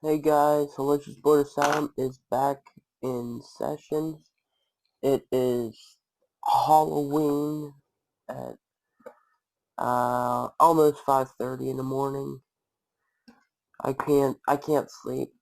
Hey guys, Delicious Board Asylum is back in session. It is Halloween at almost 5:30 in the morning. I can't sleep.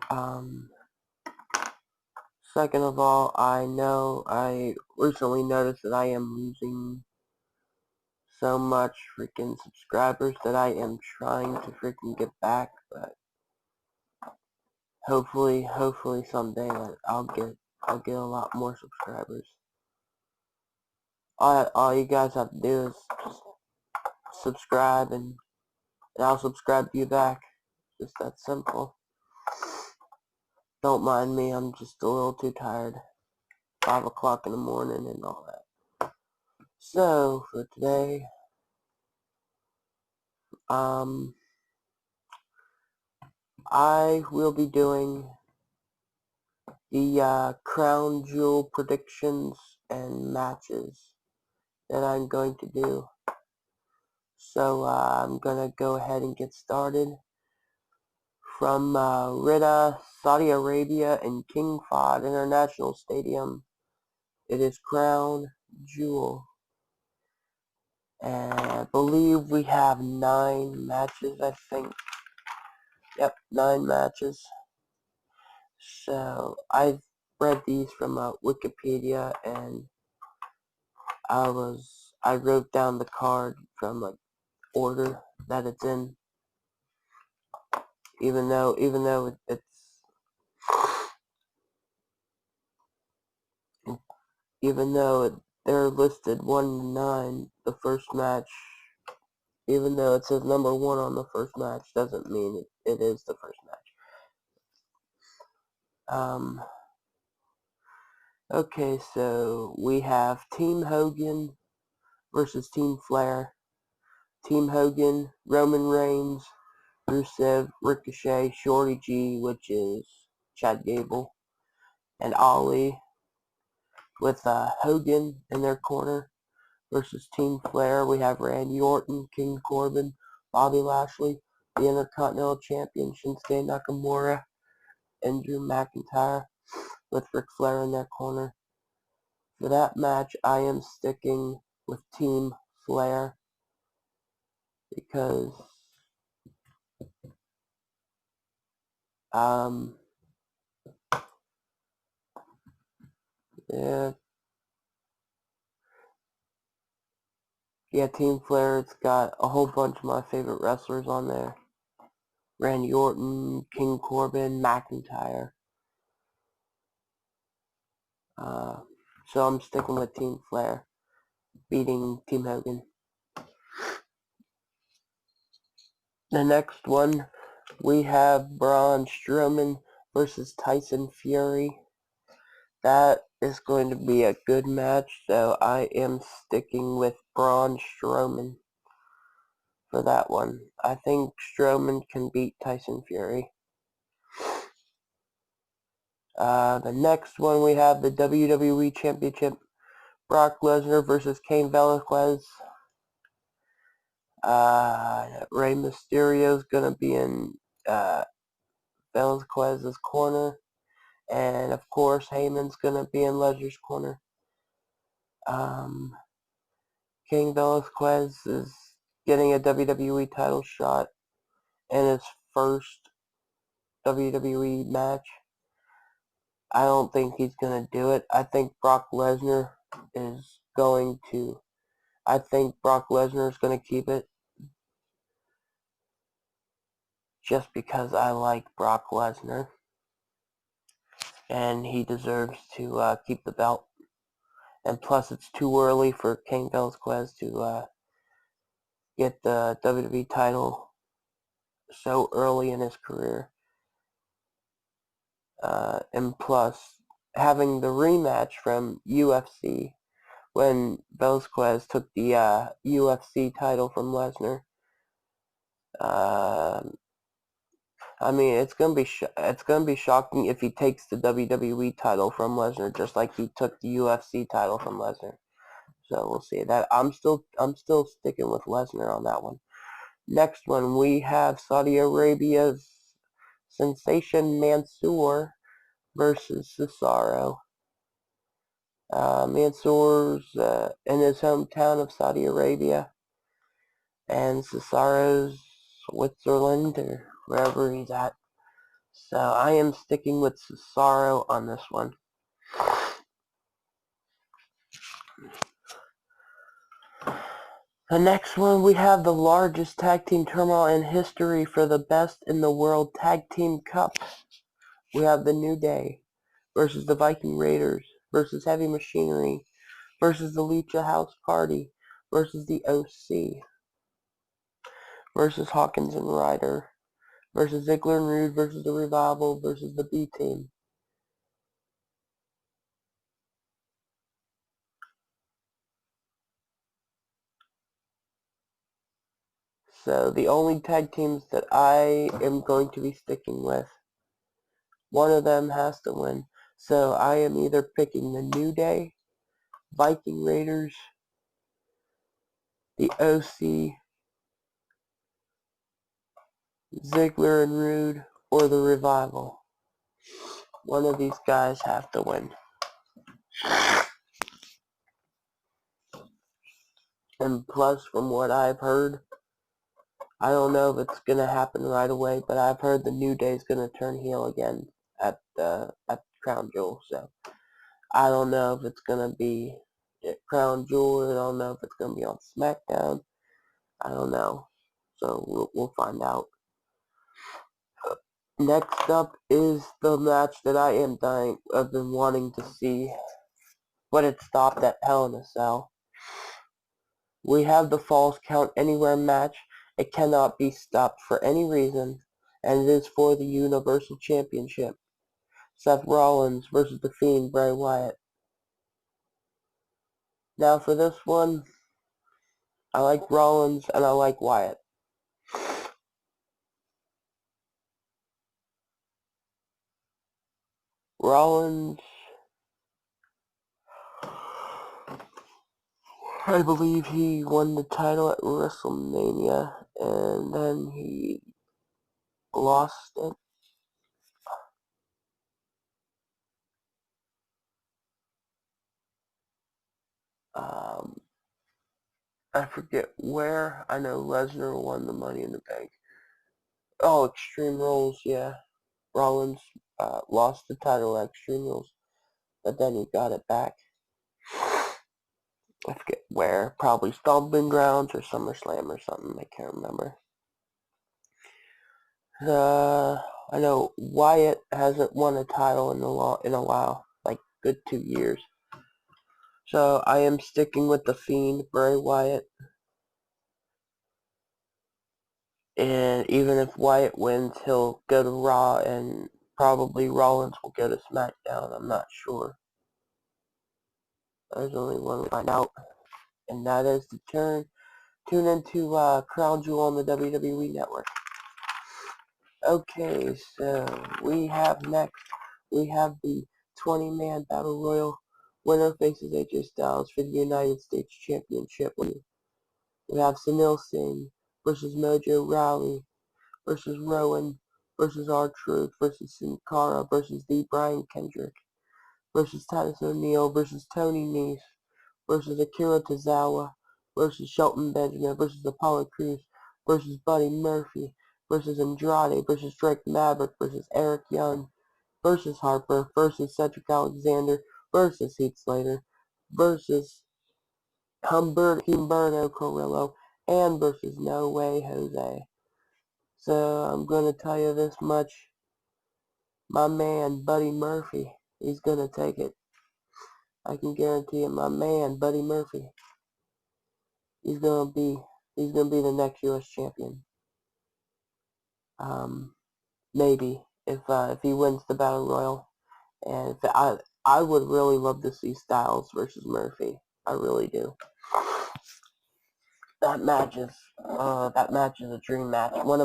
Um, Second of all, I recently noticed that I am losing so much freaking subscribers that I am trying to freaking get back, but hopefully someday I'll get a lot more subscribers. All you guys have to do is just subscribe and I'll subscribe to you back. Just that simple. Don't mind me, I'm just a little too tired. 5 o'clock in the morning and all that. So, for today, I will be doing the Crown Jewel predictions and matches that I'm going to do. So, I'm gonna go ahead and get started. From Riyadh, Saudi Arabia and King Fahd International Stadium, it is Crown Jewel. And I believe we have 9 matches, I think. Yep, 9 matches. So, I've read these from Wikipedia, and I wrote down the card from like order that it's in. Even though they're listed 1 to 9, the first match, even though it says number 1 on the first match, doesn't mean it is the first match. Okay, so we have Team Hogan versus Team Flair. Team Hogan, Roman Reigns, Rusev, Ricochet, Shorty G, which is Chad Gable, and Ali, with Hogan in their corner. Versus Team Flair, we have Randy Orton, King Corbin, Bobby Lashley, the Intercontinental Champion Shinsuke Nakamura, and Drew McIntyre, with Ric Flair in their corner. For that match, I am sticking with Team Flair because yeah, Team Flair, it's got a whole bunch of my favorite wrestlers on there. Randy Orton, King Corbin, McIntyre. So I'm sticking with Team Flair, beating Team Hogan. The next one, we have Braun Strowman versus Tyson Fury. That is going to be a good match, so I am sticking with Braun Strowman for that one. I think Strowman can beat Tyson Fury. The next one, we have the WWE Championship, Brock Lesnar versus Cain Velasquez. Rey Mysterio is going to be in Velasquez's corner. And of course, Heyman's going to be in Lesnar's corner. Cain Velasquez is getting a WWE title shot in his first WWE match. I don't think he's going to do it. I think Brock Lesnar is going to keep it. Just because I like Brock Lesnar. And he deserves to keep the belt. And plus, it's too early for Cain Velasquez to get the WWE title so early in his career. And plus, having the rematch from UFC when Velasquez took the UFC title from Lesnar. I mean, it's gonna be shocking if he takes the WWE title from Lesnar, just like he took the UFC title from Lesnar. So we'll see. That I'm still sticking with Lesnar on that one. Next one, we have Saudi Arabia's Sensation Mansoor versus Cesaro. Mansoor's in his hometown of Saudi Arabia, and Cesaro's Switzerland or wherever he's at. So I am sticking with Cesaro on this one. The next one, we have the largest tag team turmoil in history for the Best in the World Tag Team Cup. We have the New Day versus the Viking Raiders versus Heavy Machinery versus the Lucha House Party versus the OC versus Hawkins and Ryder versus Ziggler and Rude versus the Revival versus the B-Team. So the only tag teams that I am going to be sticking with, one of them has to win. So I am either picking the New Day, Viking Raiders, the OC, Ziggler and Rude, or the Revival. One of these guys have to win. And plus, from what I've heard, I don't know if it's going to happen right away, but I've heard the New Day is going to turn heel again at Crown Jewel. So I don't know if it's going to be at Crown Jewel. I don't know if it's going to be on SmackDown. I don't know. So we'll find out. Next up is the match that I've been wanting to see, but it stopped at Hell in a Cell. We have the Falls Count Anywhere match. It cannot be stopped for any reason, and it is for the Universal Championship. Seth Rollins versus The Fiend Bray Wyatt. Now for this one, I like Rollins and I like Wyatt. Rollins, I believe he won the title at WrestleMania, and then he lost it. I forget where. I know Lesnar won the Money in the Bank. Oh, Extreme Rules, yeah. Rollins lost the title at Extreme Rules, but then he got it back. I forget where. Probably Stomping Grounds or SummerSlam or something. I can't remember. I know Wyatt hasn't won a title in a while, like good 2 years. So I am sticking with the Fiend, Bray Wyatt. And even if Wyatt wins, he'll go to Raw, and probably Rollins will go to SmackDown. I'm not sure. There's only one way to find out, and that is to tune into Crown Jewel on the WWE Network. Okay, so we have the 20-man Battle Royal. Winner faces AJ Styles for the United States Championship. We have Sunil Singh versus Mojo Rawley versus Rowan versus R-Truth versus Sin Cara versus the Brian Kendrick versus Titus O'Neil versus Tony Nese versus Akira Tozawa versus Shelton Benjamin versus Apollo Crews versus Buddy Murphy versus Andrade versus Drake Maverick versus Eric Young versus Harper versus Cedric Alexander versus Heath Slater versus Humberto Carrillo and versus No Way Jose. So I'm going to tell you this much. My man, Buddy Murphy, he's going to take it. I can guarantee it. My man, Buddy Murphy, he's going to be the next U.S. champion. Maybe if he wins the Battle Royal, and I would really love to see Styles versus Murphy. I really do. That match is a dream match. One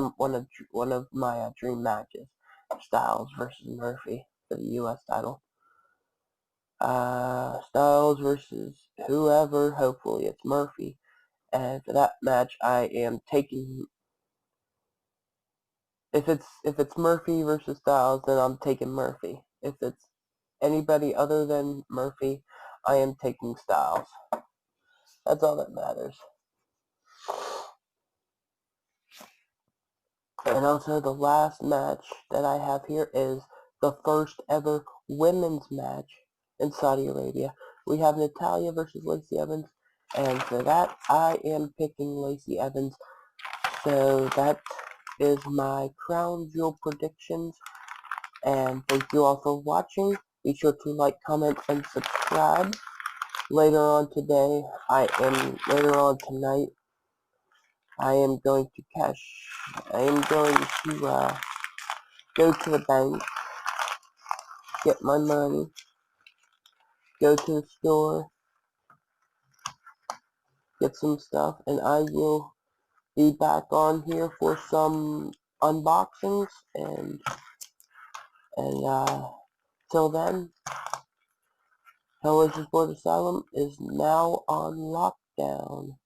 of my dream matches. Styles versus Murphy for the U.S. title. Styles versus whoever. Hopefully it's Murphy. And for that match, I am taking if it's Murphy versus Styles, then I'm taking Murphy. If it's anybody other than Murphy, I am taking Styles. That's all that matters. And also the last match that I have here is the first ever women's match in Saudi Arabia. We have Natalya versus Lacey Evans, and for that I am picking Lacey Evans. So that is my crown jewel predictions, and thank you all for watching. Be sure to like, comment, and subscribe. Later on tonight, I am going to go to the bank, get my money, go to the store, get some stuff, and I will be back on here for some unboxings, and till then, Hellraiser Sport Asylum is now on lockdown.